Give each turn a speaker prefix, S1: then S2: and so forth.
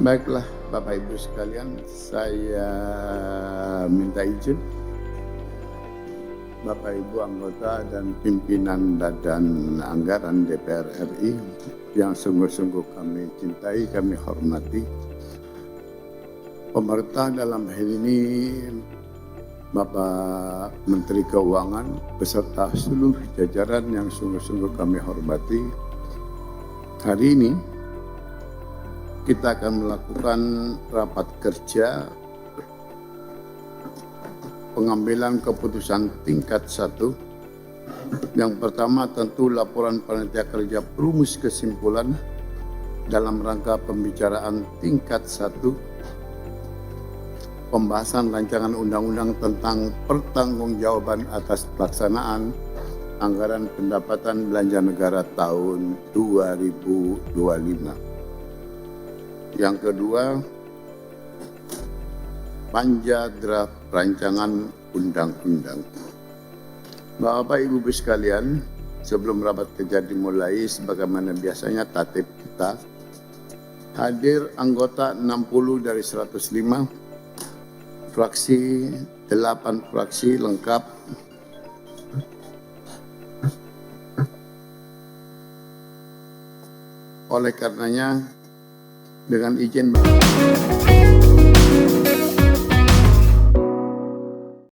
S1: Baiklah Bapak Ibu sekalian, saya minta izin Bapak Ibu anggota dan pimpinan Badan Anggaran DPR RI yang sungguh-sungguh kami cintai, kami hormati. Pemerintah dalam hal ini Bapak Menteri Keuangan beserta seluruh jajaran yang sungguh-sungguh kami hormati. Hari ini kita akan melakukan rapat kerja pengambilan keputusan tingkat 1. Yang pertama tentu laporan panitia kerja perumus kesimpulan dalam rangka pembicaraan tingkat 1 pembahasan rancangan undang-undang tentang pertanggungjawaban atas pelaksanaan anggaran pendapatan belanja negara tahun 2025. Yang kedua, panja draft rancangan undang-undang. Bapak Ibu sekalian, sebelum rapat kerja dimulai, sebagaimana biasanya tatip kita, hadir anggota 60 dari 105, fraksi 8 fraksi lengkap. Oleh karenanya, dengan izin Bapak.